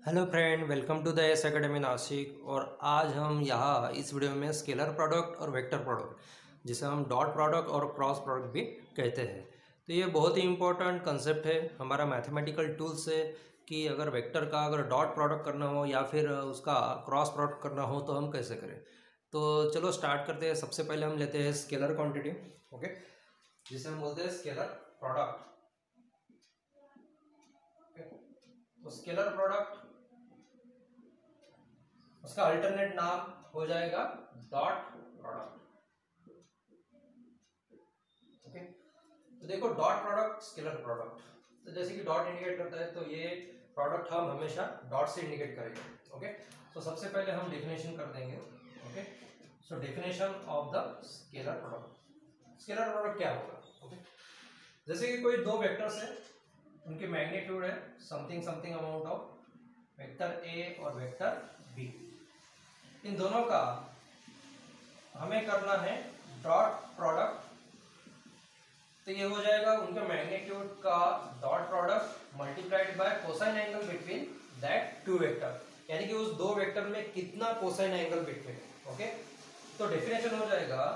Hello friend, welcome to the S academy Nashik. और आज हम यहाँ इस वीडियो में स्केलर प्रोडक्ट और वेक्टर प्रोडक्ट, जिसे हम डॉट प्रोडक्ट और क्रॉस प्रोडक्ट भी कहते हैं, तो ये बहुत ही इंपॉर्टेंट कंसेप्ट है हमारा मैथमेटिकल टूल से कि अगर वेक्टर का अगर डॉट प्रोडक्ट करना हो या फिर उसका क्रॉस प्रोडक्ट करना हो तो हम कैसे करें। तो चलो स्टार्ट करते हैं। सबसे पहले हम लेते हैं स्केलर क्वांटिटी, ओके, जिसे हम बोलते हैं स्केलर प्रोडक्ट। तो स्केलर प्रोडक्ट, उसका अल्टरनेट नाम हो जाएगा डॉट प्रोडक्ट। ओके, तो देखो डॉट प्रोडक्ट, स्केलर प्रोडक्ट, तो जैसे कि डॉट इंडिकेट करता है तो ये प्रोडक्ट हम हमेशा डॉट से इंडिकेट करेंगे। ओके, तो सबसे पहले हम डेफिनेशन कर देंगे। Okay, so definition of the scalar product. Scalar product क्या होगा? ओके, जैसे कि कोई दो वेक्टर्स है, उनकी मैग्नीट्यूड है something something amount of vector A और वेक्टर बी। इन दोनों का हमें करना है डॉट प्रोडक्ट। तो ये हो जाएगा उनके मैग्नीट्यूड का dot product multiplied by cosine angle between that two vector, यानी कि उस दो वेक्टर में कितना कोसाइन एंगल बिटवीन। ओके, तो डेफिनेशन हो जाएगा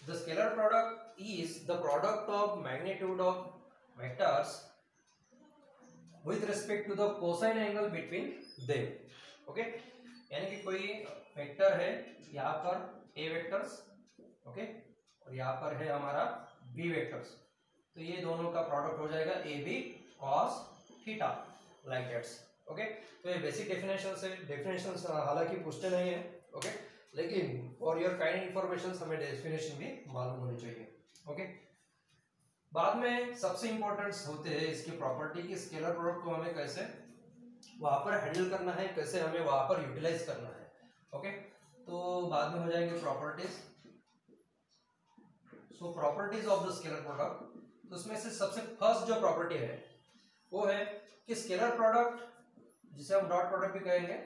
the scalar product is the product of magnitude of vectors with respect to the cosine angle between them. Okay, यानी कि कोई वेक्टर है, यहाँ पर ए वेक्टर्स, ओके, और यहाँ पर है हमारा बी वेक्टर्स, तो ये दोनों का प्रोडक्ट हो जाएगा A B cos theta, like that's. Okay, तो ये बेसिक डेफिनेशन है। डेफिनेशन हालांकि पूछते नहीं है, ओके, लेकिन फॉर योर काइंड इंफॉर्मेशन हमें डेफिनेशन भी मालूम होनी चाहिए। ओके, बाद में सबसे इंपॉर्टेंट होते हैं इसकी प्रॉपर्टी की स्केलर प्रोडक्ट को हमें कैसे वहां पर हैंडल करना है, कैसे हमें वहां पर यूटिलाइज करना है। ओके, तो बाद में हो जाएंगे properties. So properties of the scalar product, तो उसमें से सबसे फर्स्ट जो प्रॉपर्टी है वो है कि स्केलर प्रोडक्ट, जिसे हम डॉट प्रोडक्ट भी कहेंगे,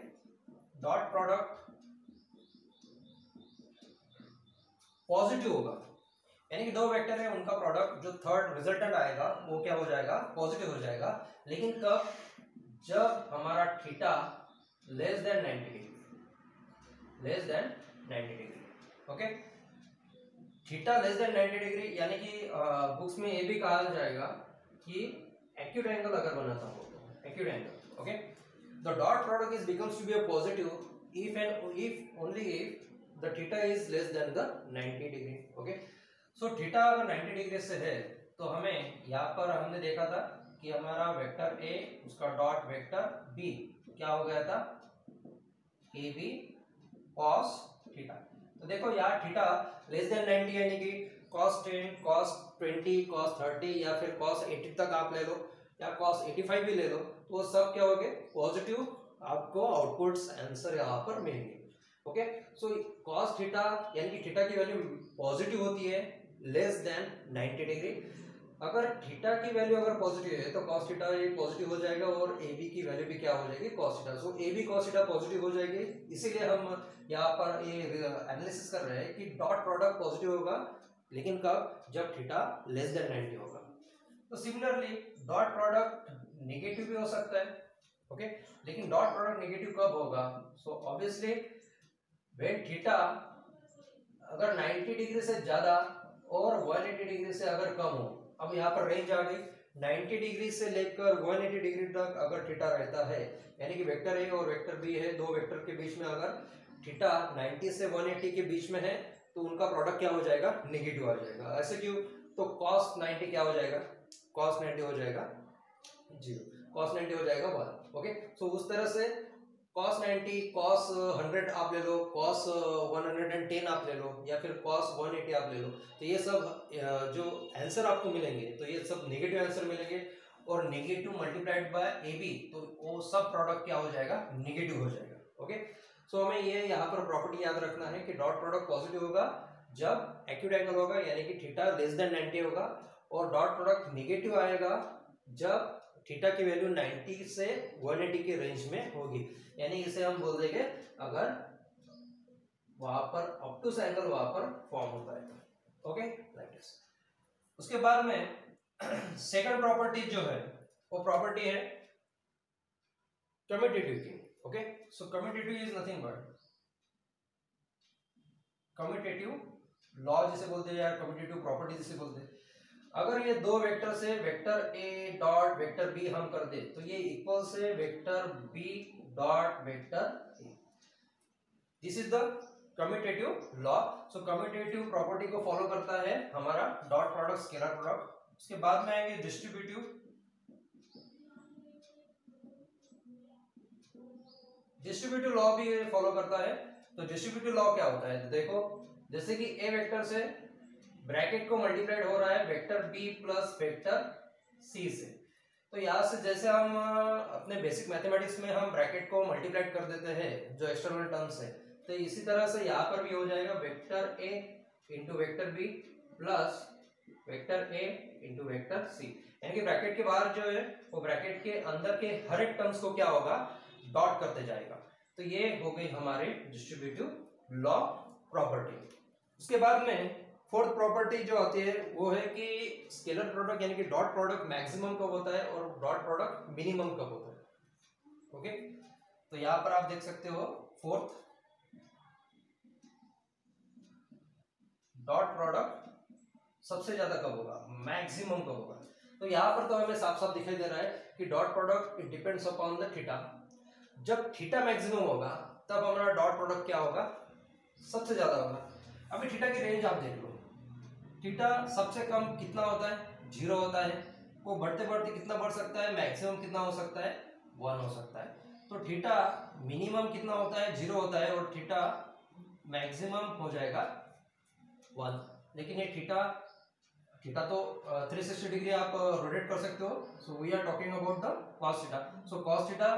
डॉट प्रोडक्ट पॉजिटिव होगा। यानी कि दो वेक्टर है, उनका प्रोडक्ट जो थर्ड रिजल्टेंट आएगा वो क्या हो जाएगा? पॉजिटिव हो जाएगा। लेकिन कब? जब हमारा theta less than 90 degree, less than 90 degree. Okay, theta less than 90 degree, यानी कि बुक्स में ये भी कहा जाएगा कि एक्यूट एंगल अगर बनाता हो तो acute angle. Okay, the dot product is becomes to be a positive if only if the theta is less than the 90 degree. Okay, so theta अगर 90 डिग्री से है तो हमें यहाँ पर हमने देखा था कि हमारा वेक्टर ए, उसका डॉट वेक्टर बी क्या हो गया था? A B cos theta. तो देखो यार, थीटा लेस देन 90 यानी कि cos 10, cos 20, cos 30 या फिर cos 80 तक आप ले लो, या cos 85 भी ले लो, तो वो सब क्या हो गए? पॉजिटिव आपको आउटपुट्स आंसर यहाँ पर मिलेंगे। ओके, सो cos थीटा यानी कि थीटा की वैल्यू पॉजिटिव होती है लेस देन 90 डिग्री। अगर थीटा की वैल्यू अगर पॉजिटिव है तो cos थीटा ये पॉजिटिव हो जाएगा और ए बी की वैल्यू भी क्या हो जाएगी? cos theta. So A B cos theta positive हो जाएगी। इसीलिए हम यहाँ पर ये एनालिसिस कर रहे हैं कि डॉट प्रोडक्ट पॉजिटिव होगा, लेकिन कब? जब थीटा लेस देन 90 होगा। तो सिमिलरली डॉट प्रोडक्ट नेगेटिव भी हो सकता है। ओके, लेकिन डॉट प्रोडक्ट नेगेटिव कब होगा? सो ऑब्वियसली व्हेन थीटा अगर 90 डिग्री से ज्यादा और 180 डिग्री से अगर कम हो। अब यहाँ पर रेंज आ गई 90 डिग्री से लेकर 180 डिग्री तक अगर थीटा रहता है, यानी कि वेक्टर ए और वेक्टर बी है, दो वेक्टर के बीच में अगर थीटा 90 से 180 के बीच में है तो उनका प्रोडक्ट क्या हो जाएगा? नेगेटिव आ जाएगा। ऐसे क्यों? तो cos 90 क्या हो जाएगा? cos 90 हो जाएगा 0, cos 90 हो जाएगा 1। ओके, सो उस तरह से cos 90, cos 100 आप ले लो, cos 110 आप ले लो, या फिर cos 180 आप ले लो, तो ये सब जो आंसर आपको मिलेंगे तो ये सब नेगेटिव आंसर मिलेंगे। और negative multiplied by A B, तो वो सब प्रोडक्ट क्या हो जाएगा? नेगेटिव हो जाएगा। ओके, सो हमें ये यहाँ पर प्रॉपर्टी याद रखना है कि डॉट प्रोडक्ट पॉजिटिव होगा जब एक्यूट एंगल होगा, यानी कि थीटा लेस देन 90 होगा, और डॉट प्रोडक्ट नेगेटिव आएगा जब थीटा की वैल्यू 90 से 180 के रेंज में होगी। यानी इसे हम बोल देंगे अगर वहां पर ऑब्टूस एंगल वहां पर फॉर्म होता है। Okay, like this. उसके बाद में सेकंड प्रॉपर्टी जो है वो प्रॉपर्टी है कम्यूटेटिव की। Okay, so commutative is nothing but commutative law जिसे बोलते हैं या कम्यूटेटिव प्रॉपर्टी जिसे बोलते हैं। अगर ये दो वेक्टर से vector A dot vector B हम कर दे तो ये इक्वल से vector B dot vector A, this is the commutative law. So commutative property को फॉलो करता है हमारा डॉट प्रोडक्ट स्केलर प्रोडक्ट। उसके बाद में आएंगे डिस्ट्रीब्यूटिव। डिस्ट्रीब्यूटिव लॉ भी फॉलो करता है। तो डिस्ट्रीब्यूटिव लॉ क्या होता है, देखो जैसे कि ए वेक्टर से ब्रैकेट को मल्टीप्लाइड हो रहा है vector B plus vector C से, तो यहाँ से जैसे हम अपने बेसिक मैथमेटिक्स में हम ब्रैकेट को मल्टीप्लाइड कर देते हैं जो एक्सटर्नल टर्म्स है, तो इसी तरह से यहाँ पर भी हो जाएगा vector A into vector B plus vector A into vector C, यानी कि ब्रैकेट के बाहर जो है वो ब्रैकेट के अंदर के हर एक टर्म्स को क्या होगा, डॉट करते जाएगा। तो ये हो गई हमारे डिस्ट्रीब्यूटिव लॉ प्रॉपर्टी। उसके बाद में फोर्थ प्रॉपर्टी जो आती है वो है कि स्केलर प्रोडक्ट यानी कि डॉट प्रोडक्ट मैक्सिमम कब होता है और डॉट प्रोडक्ट मिनिमम कब होता है। ओके, तो यहां पर आप देख सकते हो फोर्थ, डॉट प्रोडक्ट सबसे ज्यादा कब होगा, मैक्सिमम कब होगा। तो यहां पर तो हमें साफ साफ दिखाई दे रहा है कि dot product it depends upon the theta. जब थीटा मैक्सिमम होगा तब हमारा डॉट प्रोडक्ट क्या होगा, सबसे ज्यादा होगा। अभी थीटा की रेंज आप देख लो, थीटा सबसे कम कितना होता है, 0 होता है, वो बढ़ते बढ़ते कितना बढ़ सकता है, मैक्सिमम कितना हो सकता है, 1 हो सकता है। तो थीटा मिनिमम कितना होता है, 0 होता है और थीटा मैक्सिमम हो जाएगा 1। लेकिन ये थीटा तो 360 डिग्री आप रोटेट कर सकते हो। So we are talking about the cos theta. So cos theta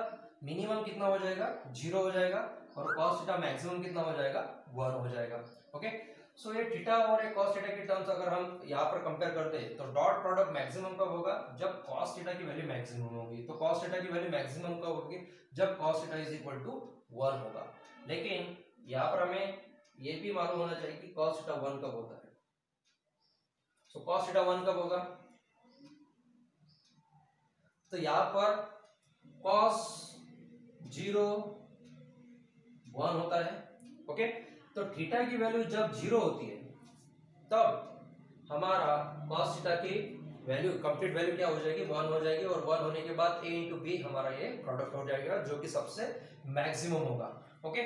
minimum कितना हो जाएगा, 0 हो जाएगा और कॉस थीटा मैक्सिमम कितना हो जाएगा, 1 हो जाएगा। ओके, सो ये थीटा और ये कॉस थीटा की टर्म्स अगर हम यहाँ पर कंपेयर करते हैं तो डॉट प्रोडक्ट मैक्सिमम कब होगा, जब कॉस थीटा की वैल्यू मैक्सिमम होगी। तो कॉस थीटा की वैल्यू मैक्सिमम कब होगी, जब cos theta is equal to 1 होगा। लेकिन यहाँ पर हमें ये भी मालूम होना चाहिए कि कॉस थीटा 1 कब होता है। सो कॉस थीटा 1 कब होगा, तो यहाँ पर कॉस 0 1 होता है। ओके, तो थीटा की वैल्यू जब 0 होती है तब हमारा कॉस थीटा की वैल्यू कंप्लीट वैल्यू क्या हो जाएगी, 1 हो जाएगी और 1 होने के बाद a इंटू बी हमारा ये प्रोडक्ट हो जाएगा जो कि सबसे मैक्सिमम होगा। ओके,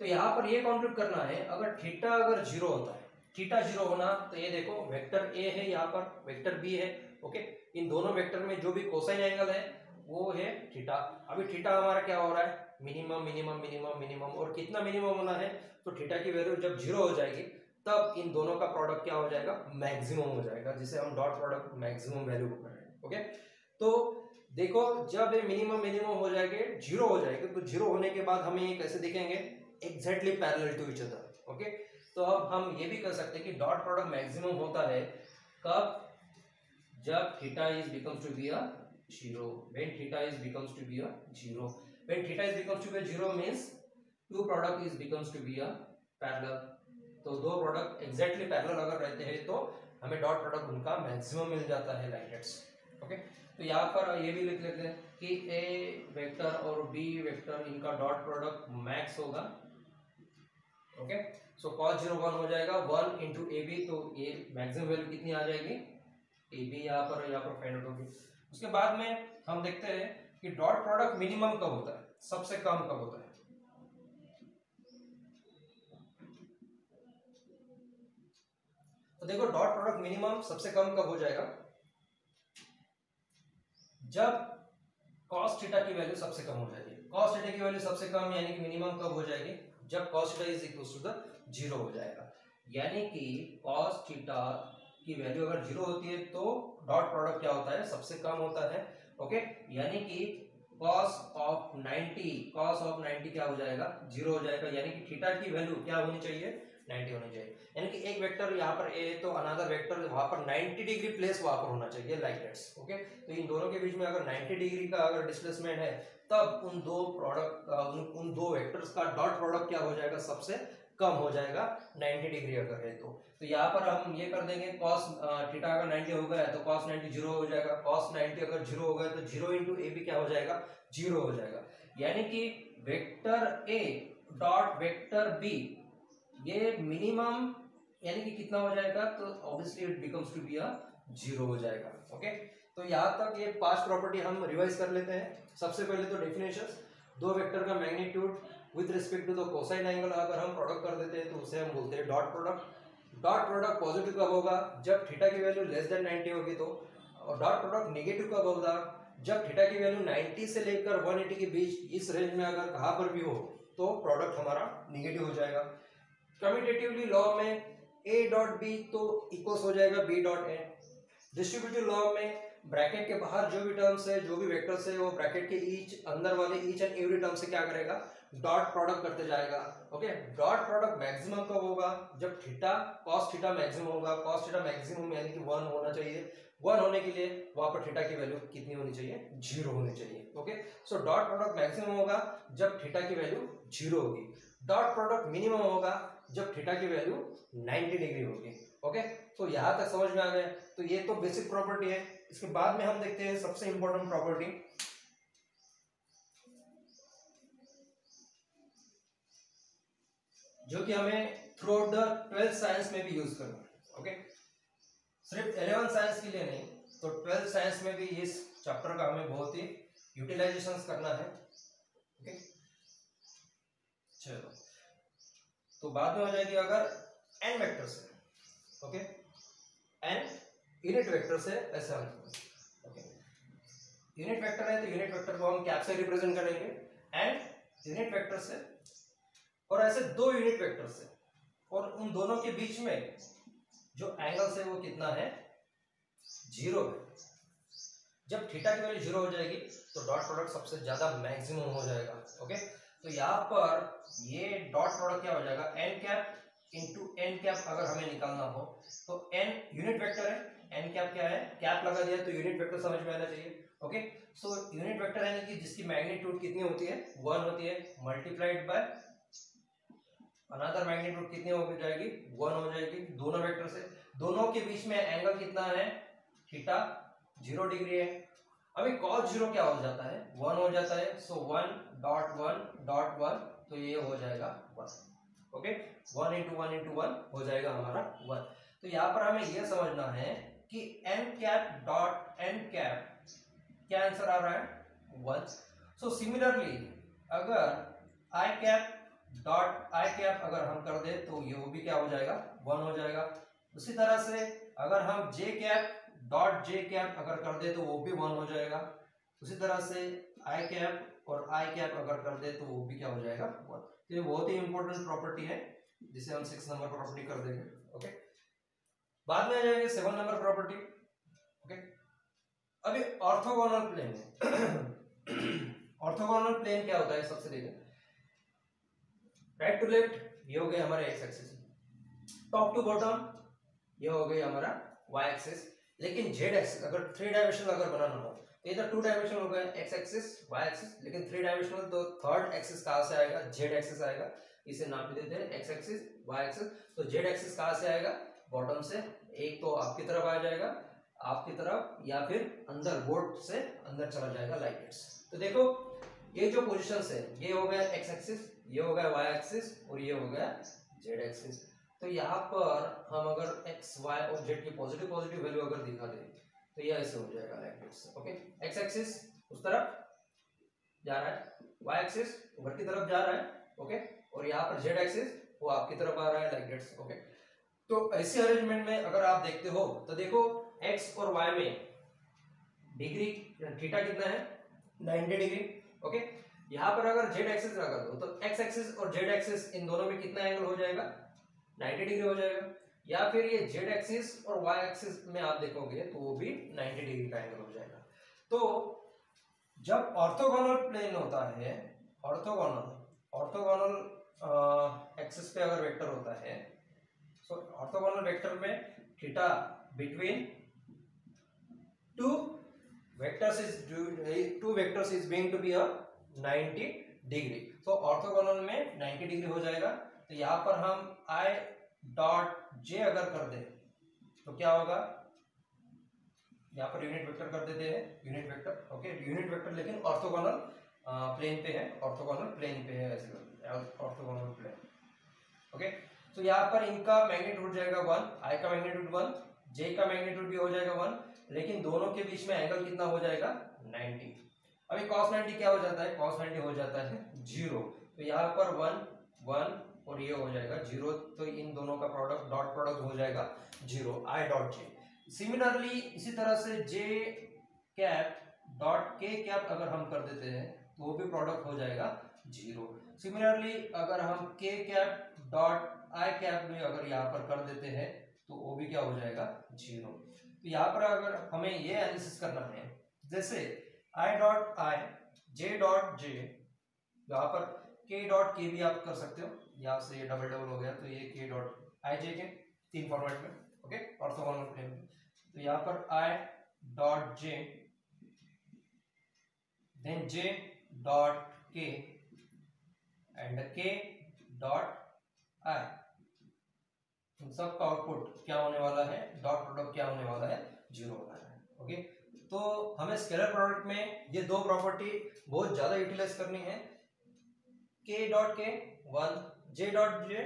तो यहाँ पर ये कॉन्क्लूड करना है अगर थीटा अगर 0 होता है, थीटा 0 होना, तो ये देखो वेक्टर a है, यहाँ पर वेक्टर b है। ओके, इन दोनों वेक्टर में जो भी कोसाइन एंगल है वो है थीटा। अभी थीटा हमारा क्या हो रहा है, मिनिमम मिनिमम मिनिमम मिनिमम, और कितना मिनिमम होना है, तो थीटा की वैल्यू जब 0 हो जाएगी तब इन दोनों का प्रोडक्ट क्या हो जाएगा, मैक्सिमम हो जाएगा, जिसे हम डॉट प्रोडक्ट मैक्सिमम वैल्यू को कर रहे हैं। ओके, तो देखो जब ये मिनिमम मिनिमम हो जाएंगे, 0 हो जाएगा, तो 0 होने के बाद हमें ये कैसे दिखेंगे, exactly parallel to each other. Okay, तो अब हम ये भी कर सकते हैं कि डॉट प्रोडक्ट मैक्सिमम होता है कब, जब theta is becomes to be a 0, when theta is becomes to be a 0, when theta is becomes to be a 0 means two product is becomes to be a parallel। तो दो product exactly parallel अगर रहते हैं तो हमें dot product उनका maximum मिल जाता है, लाइक दैट्स। ओके, तो यहाँ पर ये भी लिख लेते हैं कि ए वेक्टर और बी वेक्टर इनका डॉट प्रोडक्ट मैक्स होगा। ओके, सो cos 0 1 हो जाएगा, 1 इंटू ए बी, तो ये मैक्सिमम वैल्यू कितनी आ जाएगी, ए बी यहाँ पर फाइंड आउट होगी। उसके बाद में हम देखते हैं कि डॉट प्रोडक्ट मिनिमम कब होता है, सबसे कम कब होता है। तो देखो डॉट प्रोडक्ट मिनिमम सबसे कम कब हो जाएगा, जब cos थीटा की वैल्यू सबसे कम हो जाएगी। cos थीटा की वैल्यू सबसे कम यानी कि मिनिमम कब हो जाएगी, जब cos theta is equal to the 0 हो जाएगा। यानी कि cos थीटा की वैल्यू अगर 0 होती है तो डॉट प्रोडक्ट क्या होता है, सबसे कम होता है। ओके, यानी कि cos ऑफ 90 क्या हो जाएगा, 0 हो जाएगा, यानी कि थीटा की वैल्यू क्या होनी चाहिए, 90 होनी चाहिए। यानी कि एक वेक्टर यहाँ पर ए है तो अनदर वेक्टर वहां पर 90 डिग्री प्लेस वहां पर होना चाहिए, लाइक दैट्स। ओके, तो इन दोनों के बीच में अगर 90 डिग्री का अगर डिस्प्लेसमेंट है तब उन दो वेक्टर्स का डॉट प्रोडक्ट क्या हो जाएगा, सबसे कम हो जाएगा 90 डिग्री अगर है तो यहाँ पर हम ये कर देंगे cos थीटा अगर 90 हो गया तो cos 90 0 हो जाएगा, cos 90 अगर 0 हो गया तो 0 इंटू ए बी क्या हो जाएगा, 0 हो जाएगा। यानी कि vector A dot vector B ये मिनिमम यानी कि कितना हो जाएगा, तो obviously it becomes to be a 0 हो जाएगा। ओके, तो यहाँ तक ये 5 प्रॉपर्टी हम रिवाइज कर लेते हैं। सबसे पहले तो डेफिनेशंस, दो वेक्टर का magnitude with respect to the cosine angle अगर हम प्रोडक्ट कर देते हैं तो उसे हम बोलते हैं dot product. Dot product positive कब होगा, जब थीटा की वैल्यू लेस देन 90 होगी तो, और डॉट प्रोडक्ट नेगेटिव कब होगा, जब थीटा की वैल्यू 90 से लेकर 180 के बीच इस रेंज में अगर कहाँ पर भी हो तो प्रोडक्ट हमारा नेगेटिव हो जाएगा। कम्यूटेटिवली लॉ में a डॉट बी तो इक्वल्स हो जाएगा b dot A. Distributive law में ब्रैकेट के बाहर जो भी टर्म्स है, जो भी वेक्टर्स है, वो ब्रैकेट के ईच अंदर वाले ईच एंड एवरी टर्म से क्या करेगा, डॉट प्रोडक्ट करते जाएगा। ओके, डॉट प्रोडक्ट मैक्सिमम कब होगा, जब थीटा कॉस थीटा मैक्सिमम होगा। कॉस थीटा मैक्सिमम यानी कि 1 होना चाहिए। 1 होने के लिए वहां पर थीटा की वैल्यू कितनी होनी चाहिए, 0 होनी चाहिए। Okay, so dot product maximum होगा जब थीटा की वैल्यू 0 होगी। डॉट प्रोडक्ट मिनिमम होगा जब थीटा की वैल्यू 90 डिग्री होगी। ओके, तो यहां तक समझ में आ गया। तो ये तो बेसिक प्रॉपर्टी है। इसके बाद में हम देखते हैं सबसे इंपॉर्टेंट प्रॉपर्टी, जो कि हमें through out the 12th science में भी यूज करना है। ओके, सिर्फ 11th साइंस के लिए नहीं, तो 12th साइंस में भी इस चैप्टर का हमें बहुत ही यूटिलाइजेशन करना है। ओके, चलो, तो बाद में हो जाएगी अगर n वेक्टर से। ओके, n यूनिट वेक्टर से ऐसे हम, ओके, यूनिट वेक्टर है तो यूनिट वेक्टर को हम कैप से रिप्रेजेंट करेंगे, n यूनिट वेक्टर से, और ऐसे दो यूनिट वेक्टर से, और उन दोनों के बीच में जो एंगल है वो कितना है, 0 है। जब थीटा की वैल्यू 0 हो जाएगी तो डॉट प्रोडक्ट सबसे ज्यादा मैक्सिमम हो जाएगा। ओके, तो यहाँ पर ये डॉट प्रोडक्ट क्या हो जाएगा, n cap into n cap अगर हमें निकालना हो तो n यूनिट वेक्टर है, n कैप क्या है, कैप लगा दिया तो यूनिट वेक्टर समझ में आना चाहिए। ओके, सो यूनिट वेक्टर यानी कि जिसकी मैग्नीट्यूड कितनी होती है, 1 होती है, मल्टीप्लाइड बाय अनदर मैग्नीट्यूड कितनी हो जाएगी, 1 हो जाएगी। दोनों वेक्टर से दोनों के बीच में एंगल कितना है, थीटा 0 डिग्री है। अभी cos 0 क्या हो जाता है, 1 हो जाता है। सो 1 डॉट 1 डॉट 1, तो ये हो जाएगा 1। ओके, 1 इंटू 1 इंटू 1 हो जाएगा हमारा 1। तो यहाँ पर हमें यह समझना है कि n cap dot n cap क्या आंसर आ रहा है, 1। सो सिमिलरली अगर i cap dot i cap अगर हम कर दे तो ये वो भी क्या हो जाएगा, 1 हो जाएगा। उसी तरह से अगर हम j cap dot j cap अगर कर दे तो वो भी 1 हो जाएगा। उसी तरह से i कैप और i कैप अगर कर दे तो वो भी क्या हो जाएगा, 1। तो ये बहुत ही इंपॉर्टेंट प्रॉपर्टी है जिसे हम 6 नंबर प्रॉपर्टी कर देंगे। ओके, बाद में आ जाएंगे 7 नंबर प्रॉपर्टी। ओके, अभी ऑर्थोगोनल प्लेन है। ऑर्थोगोनल प्लेन क्या होता है, सबसे देखिए, राइट टू लेफ्ट ये हो गए हमारे X axis, top to bottom ये हो गई हमारा वाई एक्सिस। लेकिन जेड एक्सिस अगर 3 डायमेंशनल अगर बनाना हो तो इधर 2 डायमेंशनल हो गए, एक्स एक्सिस वाई एक्सिस। लेकिन 3 डायमेंशनल तो थर्ड एक्सिस कहां से आएगा, जेड एक्सिस आएगा। इसे नाम भी देते हैं एक्स एक्सिस वाई एक्सिस। तो जेड एक्सिस कहां से आएगा, बॉटम से। एक तो आपकी तरफ आ जाएगा, आपकी तरफ, या फिर अंदर बोर्ड से अंदर चला जाएगा लाइक दिस। तो देखो ये जो पोजीशंस है, ये हो गया एक्स एक्सिस, ये हो गया वाई एक्सिस, और ये हो गया जेड एक्सिस। तो यहाँ पर हम अगर एक्स वाई और जेड की पॉजिटिव पॉजिटिव वैल्यू अगर दिखा दें तो ये ऐसे हो जाएगा like this. Okay, x axis उस तरफ जा रहा है, वाई एक्सिस ऊपर की तरफ जा रहा है। ओके, और यहाँ पर जेड एक्सिस वो आपकी तरफ आ रहा है लाइक दिस। ओके, तो ऐसे अरेंजमेंट में अगर आप देखते हो तो देखो एक्स और वाई में डिग्री थीटा कितना है, 90 डिग्री। ओके, यहाँ पर अगर जेड एक्सिस लगा दो तो एक्स एक्सिस और जेड एक्सिस इन दोनों में कितना एंगल हो जाएगा, 90 डिग्री हो जाएगा। या फिर ये जेड एक्सिस और वाई एक्सिस में आप देखोगे तो वो भी 90 डिग्री का एंगल हो जाएगा। तो जब ऑर्थोगोनल प्लेन होता है, ऑर्थोगोनल एक्सिस पे अगर वेक्टर होता है, सो ऑर्थोगोनल वेक्टर में theta between two vectors is being to be a 90 degree. तो ऑर्थोगोनल में 90 डिग्री हो जाएगा। तो यहाँ पर हम i डॉट j अगर कर दे तो क्या होगा, यहाँ पर यूनिट वेक्टर कर देते हैं, unit vector. Okay, unit vector लेकिन ऑर्थोगोनल प्लेन पे है, ऑर्थोगोनल प्लेन पे है, ऐसे ऑर्थोगोनल प्लेन। ओके, तो यहाँ पर इनका मैग्नीट्यूड हो जाएगा 1, आई का मैग्नीट्यूड 1, जे का मैग्नीट्यूड भी हो जाएगा 1, लेकिन दोनों के बीच में एंगल कितना हो जाएगा 90। अभी cos 90 क्या हो जाता है, cos 90 हो जाता है 0, तो यहाँ पर 1 1 और ये हो जाएगा 0, तो इन दोनों का प्रोडक्ट डॉट प्रोडक्ट हो जाएगा 0, आई डॉट जे। सिमिलरली इसी तरह से जे कैप डॉट के कैप अगर हम कर देते हैं तो वो भी प्रोडक्ट हो जाएगा 0। सिमिलरली अगर हम के कैप डॉट आई कैप भी अगर यहाँ पर कर देते हैं तो वो भी क्या हो जाएगा 0। तो यहाँ पर अगर हमें ये एनालिसिस करना है, जैसे I dot I, J dot J, यहाँ पर के डॉट के भी आप कर सकते हो, यहाँ से ये डबल डबल हो गया तो ये के डॉट आई जे के 3 फॉर्मेट में, ओके, ऑर्थोगोनल प्लेन में। तो यहाँ पर I dot J, then J dot K and K dot I, इन सब का आउटपुट क्या होने वाला है, डॉट प्रोडक्ट क्या होने वाला है 0 होना है। ओके, तो हमें स्केलर प्रोडक्ट में ये दो प्रॉपर्टी बहुत ज्यादा यूटिलाइज करनी है, के डॉट के 1, जे डॉट जे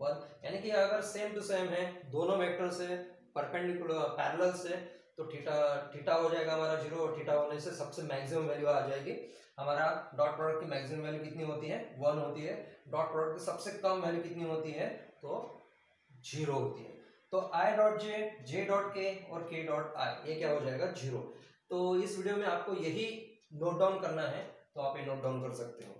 1, यानी कि अगर सेम टू सेम है दोनों वेक्टर से परपेंडिकुलर पैरेलल से, तो थीटा थीटा हो जाएगा हमारा 0, और थीटा होने से सबसे मैक्सिमम वैल्यू आ जाएगी। हमारा डॉट प्रोडक्ट की मैक्सिमम वैल्यू कितनी होती है 1 होती है, डॉट प्रोडक्ट की सबसे कम वैल्यू कितनी होती है तो 0 होती है। तो आई डॉट जे, जे डॉट के और के डॉट आई, ये क्या हो जाएगा 0। तो इस वीडियो में आपको यही नोट डाउन करना है, तो आप ये नोट डाउन कर सकते हो।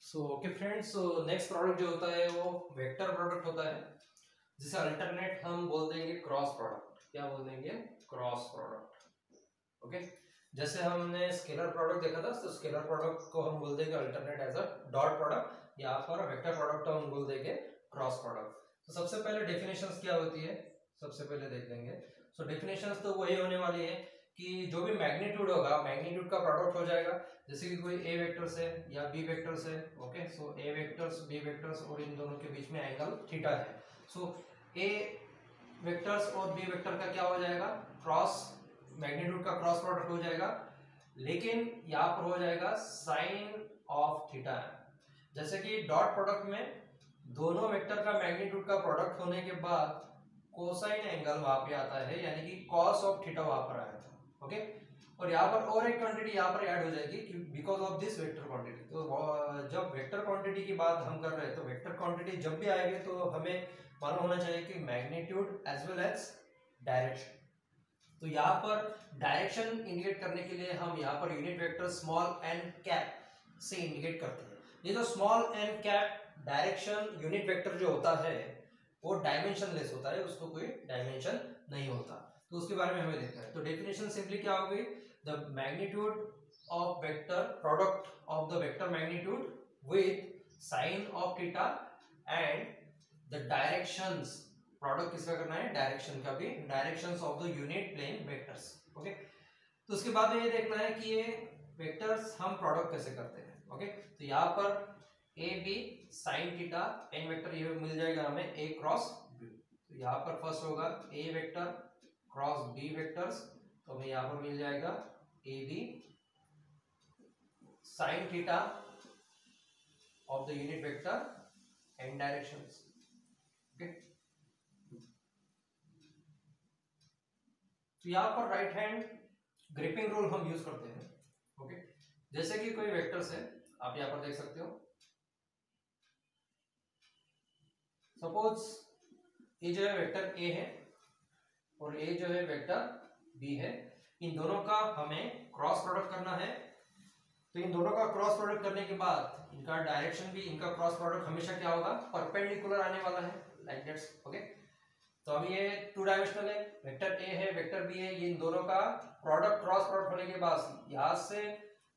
So okay friends, so next product जो होता है वो वेक्टर प्रोडक्ट होता है, जिसे अल्टरनेट हम बोल देंगे क्रॉस प्रोडक्ट। क्या बोल देंगे, क्रॉस प्रोडक्ट। ओके, जैसे हमने स्केलर प्रोडक्ट देखा था, तो स्केलर प्रोडक्ट को हम बोल देंगे alternate as a dot product, यहाँ पर वेक्टर प्रोडक्ट हम बोल देंगे क्रॉस प्रोडक्ट। तो सबसे पहले डेफिनेशंस क्या होती है, सबसे पहले देख लेंगे। सो डेफिनेशंस तो वही होने वाली है कि जो भी मैग्नीट्यूड होगा, मैग्नीट्यूड का प्रोडक्ट हो जाएगा, जैसे कि कोई ए वेक्टर्स है या बी वेक्टर्स है। ओके, सो ए वेक्टर्स बी वेक्टर्स और इन दोनों के बीच में एंगल थीटा है। सो ए वेक्टर्स और बी वेक्टर का क्या हो जाएगा, क्रॉस, मैग्नीट्यूड का क्रॉस प्रोडक्ट हो जाएगा, लेकिन यहाँ पर हो जाएगा साइन ऑफ थीटा। जैसे कि डॉट प्रोडक्ट में दोनों वेक्टर का मैग्नीट्यूड का प्रोडक्ट होने के बाद कोसाइन एंगल वहां पे आता है, यानी कि कॉस ऑफ थीटा वहां पर आया था। ओके, और यहाँ पर और एक क्वांटिटी यहाँ पर ऐड हो जाएगी because of this vector quantity. तो जब वेक्टर क्वांटिटी की बात हम कर रहे हैं, तो वेक्टर क्वांटिटी जब भी आएगी तो हमें मालूम होना चाहिए कि magnitude as well as direction. तो यहाँ पर डायरेक्शन इंडिकेट करने के लिए हम यहाँ पर unit vector small N cap से इंडिकेट करते हैं। ये जो small N cap direction unit vector जो होता है वो डायमेंशन लेस होता है, उसको कोई डायमेंशन नहीं होता, तो उसके बारे में हमें देखना है। तो डेफिनेशन सिंपली क्या हो गई, the magnitude of vector, product of the vector magnitude with sine of theta and the directions, product किसका करना है, डायरेक्शन का भी, directions of the unit plane vectors. Okay, तो उसके बाद में ये देखना है कि ये वेक्टर्स हम प्रोडक्ट कैसे करते हैं। ओके, तो यहाँ पर A B sine theta N vector ये मिल जाएगा हमें ए क्रॉस बी। तो यहाँ पर फर्स्ट होगा A vector cross B vectors, तो हमें यहाँ पर मिल जाएगा A B sine theta of the unit vector and directions. Okay, तो यहाँ पर राइट हैंड ग्रिपिंग रूल हम यूज करते हैं। ओके, जैसे कि कोई वेक्टर्स है, आप यहाँ पर देख सकते हो, सपोज ये जो है वेक्टर ए है और ये जो है वेक्टर बी है, इन दोनों का हमें क्रॉस प्रोडक्ट करना है। तो इन दोनों का क्रॉस प्रोडक्ट करने के बाद इनका डायरेक्शन भी, इनका क्रॉस प्रोडक्ट हमेशा क्या होगा, परपेंडिकुलर आने वाला है, लाइक दैट्स। ओके, तो अब ये 2 डायमेंशनल है, वेक्टर ए है वेक्टर बी है, ये इन दोनों का प्रोडक्ट क्रॉस प्रोडक्ट होने के बाद यहाँ से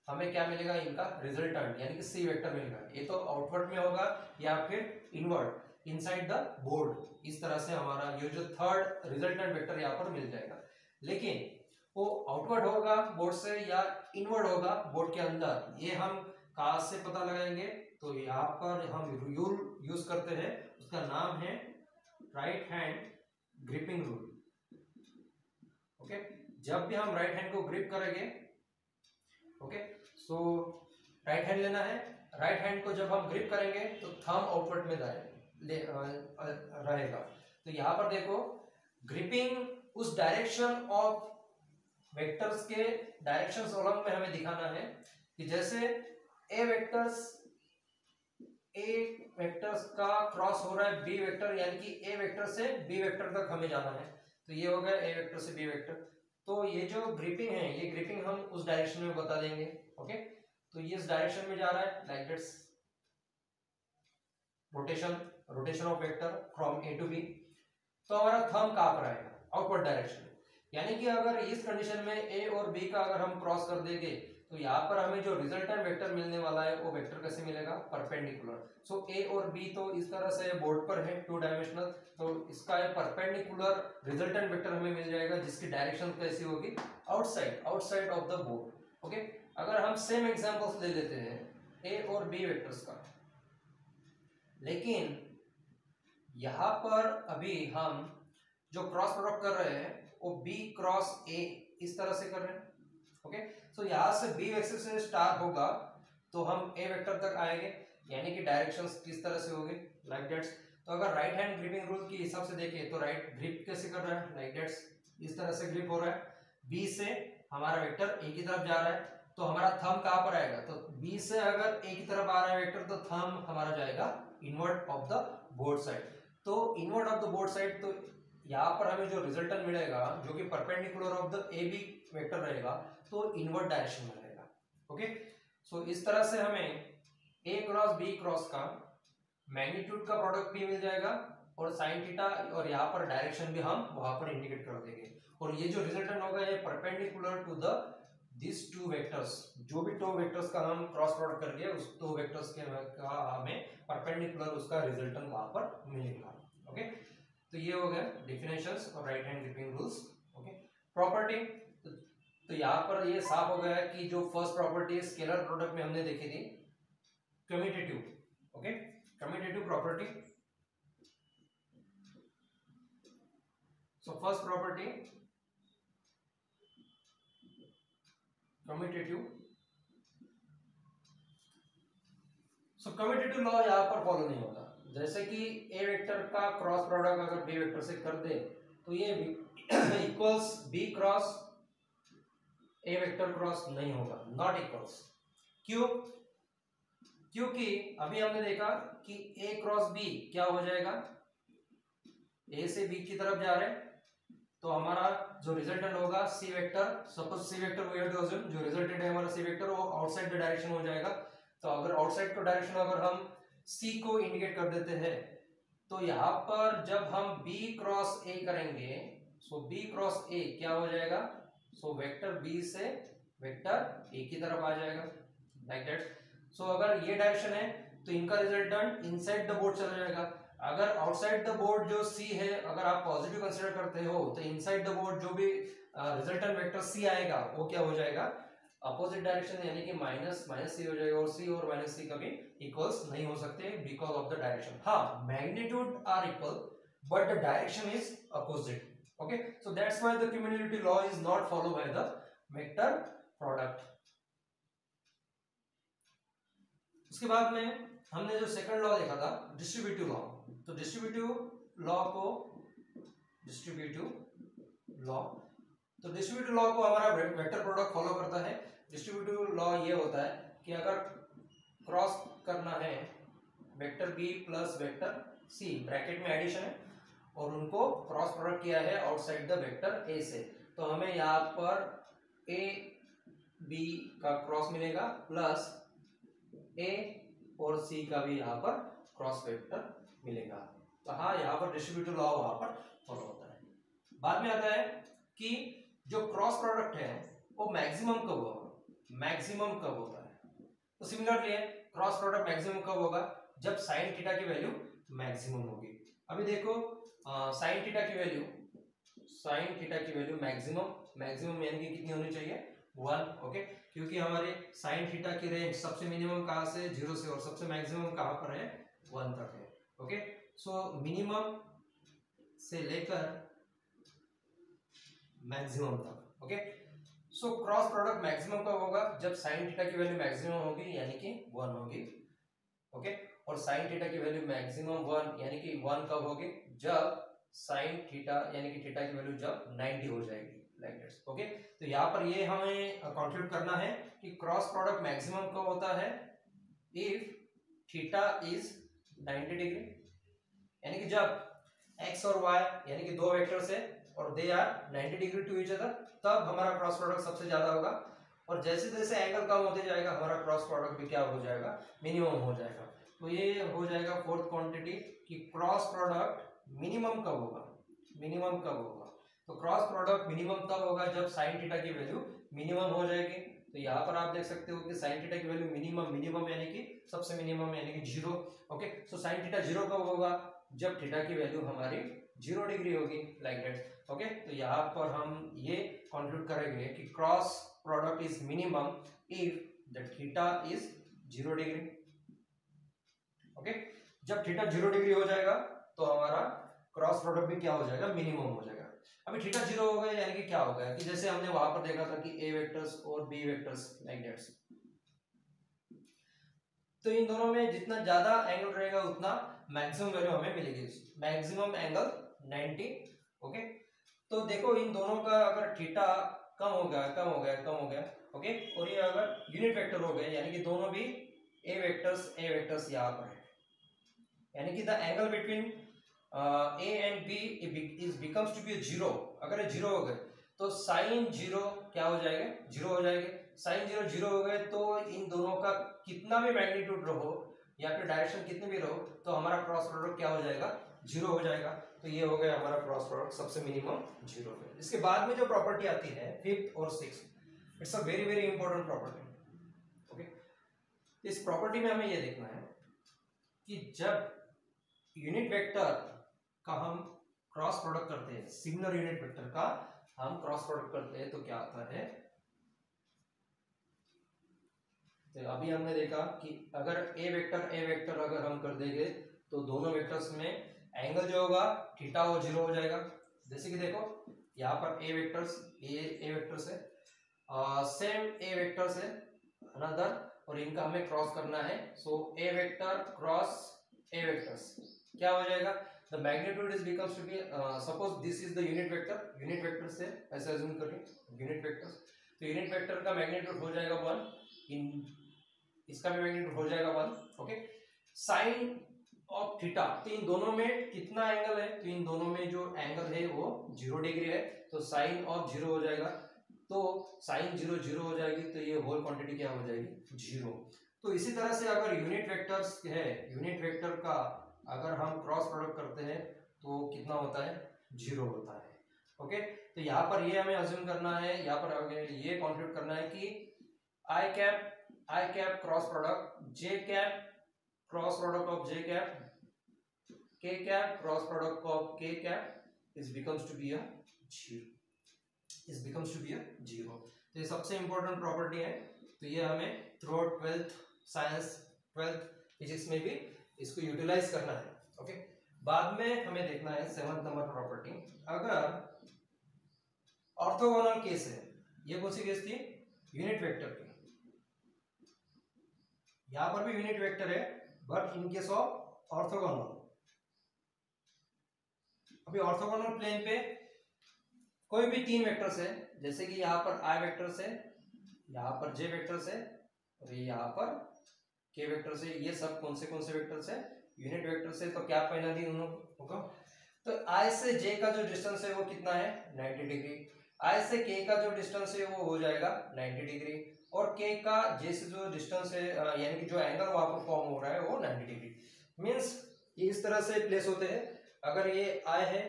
हमें क्या मिलेगा, इनका रिजल्टेंट यानी कि सी वेक्टर मिलेगा। ये तो आउटवर्ड में होगा या फिर इनवर्ड इनसाइड द बोर्ड, इस तरह से हमारा ये जो थर्ड रिजल्टेंट वेक्टर यहाँ पर मिल जाएगा। लेकिन वो आउटवर्ड होगा बोर्ड से या इनवर्ड होगा बोर्ड के अंदर, ये हम कहाँ से पता लगाएंगे, तो यहाँ पर हम रूल यूज करते हैं, उसका नाम है right hand gripping rule. Okay, जब भी हम राइट हैंड को ग्रिप करेंगे, ओके, सो राइट हैंड लेना है, राइट हैंड को जब हम ग्रिप करेंगे तो थंब आउटवर्ड में रहेगा। तो यहाँ पर देखो, ग्रिपिंग उस डायरेक्शन ऑफ वेक्टर्स के डायरेक्शंस कॉलम में हमें दिखाना है कि जैसे ए वेक्टर्स का क्रॉस हो रहा है बी वेक्टर, यानी कि ए वेक्टर से बी वेक्टर तक हमें जाना है। तो ये हो गया ए वेक्टर से बी वेक्टर। तो ये जो ग्रिपिंग है, ये ग्रिपिंग हम उस डायरेक्शन में बता देंगे। ओके, तो ये इस डायरेक्शन में जा रहा है, like that's rotation of vector from A to B. तो हमारा थंब कहां पर आएगा? Outward direction. यानी कि अगर इस कंडीशन में ए और बी का अगर हम क्रॉस कर देंगे तो यहाँ पर हमें जो रिजल्टेंट वेक्टर मिलने वाला है वो वेक्टर कैसे मिलेगा? परपेंडिकुलर। सो ए और बी तो इस तरह से बोर्ड पर है, 2 डायमेंशनल, तो इसका परपेंडिकुलर रिजल्टेंट वेक्टर हमें मिल जाएगा जिसकी डायरेक्शन कैसी होगी? Outside of the board. Okay, अगर हम सेम एग्जांपल्स ले लेते हैं ए और बी वेक्टर्स का, लेकिन यहां पर अभी हम जो क्रॉस प्रोडक्ट कर रहे हैं वो बी क्रॉस ए इस तरह से कर रहे हैं। ओके, सो यहां से बी वेक्टर से स्टार्ट होगा तो हम ए वेक्टर तक आएंगे, यानी कि डायरेक्शंस किस तरह से होंगे? Like that's. तो अगर राइट हैंड ग्रिपिंग रूल के हिसाब से देखें तो राइट ग्रिप कैसे कर रहा है? लाइक दैट्स, इस तरह से ग्रिप हो रहा है। बी से हमारा वेक्टर ए की तरफ जा रहा है, तो हमारा थंब कहां पर आएगा? तो बी से अगर ए की तरफ आ रहा है वेक्टर, तो थंब हमारा जाएगा inward of the board side. तो inward of the board side, तो यहाँ पर हमें जो रिजल्टेंट मिलेगा जो कि perpendicular of the A B vector रहेगा, तो इनवर्ड डायरेक्शन में रहेगा। ओके, सो इस तरह से हमें ए क्रॉस बी क्रॉस का मैग्नीट्यूड का प्रोडक्ट भी मिल जाएगा और साइन थीटा, और यहाँ पर डायरेक्शन भी हम वहां पर इंडिकेट कर देंगे। और ये जो रिजल्टेंट होगा ये perpendicular to the this 2 vectors, जो भी 2 वेक्टर्स का हम क्रॉस प्रोडक्ट करके उस 2 वेक्टर्स के का हमें परपेंडिकुलर उसका रिजल्टेंट वहां पर मिलेगा। ओके, तो ये हो गया डेफिनेशंस और right hand gripping rules. Okay, property, तो यहाँ पर ये साफ हो गया है कि जो फर्स्ट प्रॉपर्टी स्केलर प्रोडक्ट में हमने देखी थी, commutative. Okay, commutative property. So first property commutative. So commutative law यहाँ पर फॉलो नहीं होता। जैसे कि ए वेक्टर का क्रॉस प्रोडक्ट अगर बी वेक्टर से कर दे तो ये equals B cross A vector cross नहीं होगा, नॉट इक्वल्स। क्यों? क्योंकि अभी हमने देखा कि ए क्रॉस बी क्या हो जाएगा? ए से बी की तरफ जा रहे हैं तो हमारा जो रिजल्टेंट होगा C vector, suppose C vector we have to assume, जो रिजल्टेंट है हमारा सी वेक्टर वो आउटसाइड द डायरेक्शन हो जाएगा। तो अगर आउटसाइड का डायरेक्शन अगर हम सी को इंडिकेट कर देते हैं तो यहाँ पर जब हम बी क्रॉस ए करेंगे, सो बी क्रॉस ए क्या हो जाएगा? सो वेक्टर बी से वेक्टर ए की तरफ आ जाएगा, लाइक दैट। सो अगर ये डायरेक्शन है तो इनका रिजल्टेंट इनसाइड द बोर्ड चला जाएगा। अगर आउटसाइड द बोर्ड जो सी है अगर आप पॉजिटिव कंसीडर करते हो तो इनसाइड द बोर्ड जो भी रिजल्टेंट वेक्टर सी आएगा वो क्या हो जाएगा? अपोजिट डायरेक्शन, यानी कि माइनस सी हो जाएगा, और सी और माइनस सी कभी इक्वल्स नहीं हो सकते बिकॉज ऑफ द डायरेक्शन। हाँ, magnitude are equal but the direction is opposite. Okay, so that's why the commutative law is not followed by the vector product. उसके बाद में हमने जो सेकंड लॉ देखा था डिस्ट्रीब्यूटिव लॉ, तो डिस्ट्रीब्यूटिव लॉ को हमारा वेक्टर प्रोडक्ट फॉलो करता है। डिस्ट्रीब्यूटिव लॉ ये होता है कि अगर क्रॉस करना है vector B plus vector C, bracket में एडिशन है, और उनको क्रॉस प्रोडक्ट किया है आउटसाइड द वेक्टर ए से, तो हमें यहाँ पर ए बी का क्रॉस मिलेगा प्लस ए और सी का भी यहाँ पर क्रॉस वेक्टर मिलेगा। तो हाँ, यहाँ पर डिस्ट्रीब्यूटिव लॉ वहां पर फॉलो होता है। बाद में आता है कि जो क्रॉस प्रोडक्ट है वो मैक्सिमम कब होगा? मैक्सिमम कब होता है? तो सिमिलरली है, क्रॉस प्रोडक्ट मैक्सिमम कब होगा? जब साइन थीटा की वैल्यू मैक्सिमम होगी। अभी देखो साइन थीटा की वैल्यू मैक्सिमम यानी कि कितनी होनी चाहिए? 1। ओके, क्योंकि हमारे साइन थीटा की रेंज सबसे मिनिमम कहां से? 0 से, और सबसे मैक्सिमम कहां पर है? 1 तक है। ओके, सो मिनिमम से लेकर मैक्सिमम तक। Okay, so cross product maximum कब होगा? जब साइन थीटा की वैल्यू मैक्सिमम होगी यानी कि 1 होगी। ओके, और साइन थीटा की वैल्यू मैक्सिमम 1 यानी कि 1 कब होगी? जब साइन थीटा यानी कि थीटा की वैल्यू जब 90 हो जाएगी, लाइक दैट। ओके, तो यहाँ पर ये हमें कंक्लूड करना है कि क्रॉस प्रोडक्ट मैक्सिमम कब होता है? इफ थीटा इज 90 डिग्री, यानी कि जब x और y यानी कि दो वेक्टर्स है और they are 90 degree to each other, तब हमारा क्रॉस प्रोडक्ट सबसे ज्यादा होगा। और जैसे जैसे एंगल कम होते जाएगा हमारा क्रॉस प्रोडक्ट भी क्या हो जाएगा? मिनिमम हो जाएगा। तो ये हो जाएगा फोर्थ क्वांटिटी कि क्रॉस प्रोडक्ट मिनिमम कब होगा? मिनिमम कब होगा? तो क्रॉस प्रोडक्ट मिनिमम तब होगा जब साइन थीटा की वैल्यू मिनिमम हो जाएगी। तो यहाँ पर आप देख सकते हो कि साइन थीटा की वैल्यू मिनिमम यानी कि सबसे मिनिमम यानी कि 0। ओके, सो साइन थीटा 0 कब होगा? जब थीटा की वैल्यू हमारी 0 डिग्री होगी, लाइक दैट। ओके, तो यहाँ पर हम ये कंक्लूड करेंगे कि cross product is minimum if the theta is 0 degree. Okay, जब थीटा 0 डिग्री हो जाएगा तो हमारा क्रॉस प्रोडक्ट भी क्या हो जाएगा? मिनिमम हो जाएगा। अभी थीटा 0 हो गया यानी कि क्या हो गया कि जैसे हमने वहां पर देखा था कि ए वेक्टर्स और बी वेक्टर्स, लाइक दैट। तो इन दोनों में जितना ज्यादा एंगल रहेगा उतना मैक्सिमम वैल्यू हमें मिलेगी, मैक्सिमम एंगल 90। ओके, तो देखो इन दोनों का अगर थीटा कम हो गया, ओके, और ये अगर यूनिट वेक्टर हो गए यानी कि दोनों भी ए वेक्टर्स यहाँ पर है, यानी कि the angle between A and B is becomes to be 0। अगर ये 0 हो गए तो साइन 0 क्या हो जाएगा? 0 हो जाएंगे। साइन 0 हो गए तो इन दोनों का कितना भी मैग्नीट्यूड रहो या फिर डायरेक्शन कितने भी रहो तो हमारा क्रॉस प्रोडक्ट क्या हो जाएगा? 0 हो जाएगा। तो ये हो गया हमारा क्रॉस प्रोडक्ट सबसे मिनिमम 0 है। इसके बाद में जो प्रॉपर्टी आती है 5th और 6th, it's a very very important property. Okay, इस प्रॉपर्टी में हमें ये देखना है कि जब यूनिट वेक्टर का हम क्रॉस प्रोडक्ट करते हैं, सिमिलर यूनिट वेक्टर का हम क्रॉस प्रोडक्ट करते हैं तो क्या आता है? तो अभी हमने देखा कि अगर ए वेक्टर अगर हम कर देंगे तो दोनों वेक्टर्स में एंगल जो होगा थीटा वो 0 हो जाएगा। जैसे कि देखो यहाँ पर ए वेक्टर्स है, सेम ए वेक्टर्स है अनदर, और इनका हमें क्रॉस करना है। So A vector cross A vectors क्या हो जाएगा? The magnitude is becomes to be, suppose this is the unit vector से ऐसे अज्यूम करें यूनिट वेक्टर, तो यूनिट वेक्टर का मैग्नीट्यूड हो जाएगा 1, इन इसका भी मैग्नीट्यूड हो जाएगा 1। ओके, साइन ऑफ थीटा, तो इन दोनों में कितना एंगल है? तो इन दोनों में जो एंगल है वो 0 डिग्री है, तो साइन ऑफ 0 हो जाएगा। तो साइन 0 हो जाएगी तो ये होल क्वांटिटी क्या हो जाएगी? 0। तो इसी तरह से अगर यूनिट वेक्टर्स है, यूनिट वेक्टर का अगर हम क्रॉस प्रोडक्ट करते हैं तो कितना होता है? 0 होता है। ओके, तो यहाँ पर ये हमें अज्यूम करना है, यहाँ पर हमें ये कंक्लूड करना है कि I cap cross product J cap cross product of J cap K cap cross product of K cap is becomes to be a 0। तो ये सबसे इंपॉर्टेंट प्रॉपर्टी है। तो ये हमें through 12th science 12th physics में भी इसको यूटिलाइज करना है। ओके, बाद में हमें देखना है 7th नंबर प्रॉपर्टी। अगर ऑर्थोगोनल केस है, ये कौन सी केस थी? यूनिट वेक्टर की। यहां पर भी यूनिट वेक्टर है but in case of orthogonal. अभी ऑर्थोगोनल प्लेन पे कोई भी 3 वेक्टर्स है, जैसे कि यहाँ पर आई वेक्टर्स है, यहाँ पर जे वेक्टर्स है और यहाँ पर के वेक्टर्स है। ये सब कौन से वेक्टर्स है? यूनिट वेक्टर्स है। तो क्या पहना दी उन्होंने होगा? तो आई से जे का जो डिस्टेंस है वो कितना है? 90 डिग्री। आई से के का जो डिस्टेंस है वो हो जाएगा 90 डिग्री, और के का जे से जो डिस्टेंस है यानी कि जो एंगल वहां पर फॉर्म हो रहा है वो 90 डिग्री। मींस ये इस तरह से प्लेस होते हैं। अगर ये आई है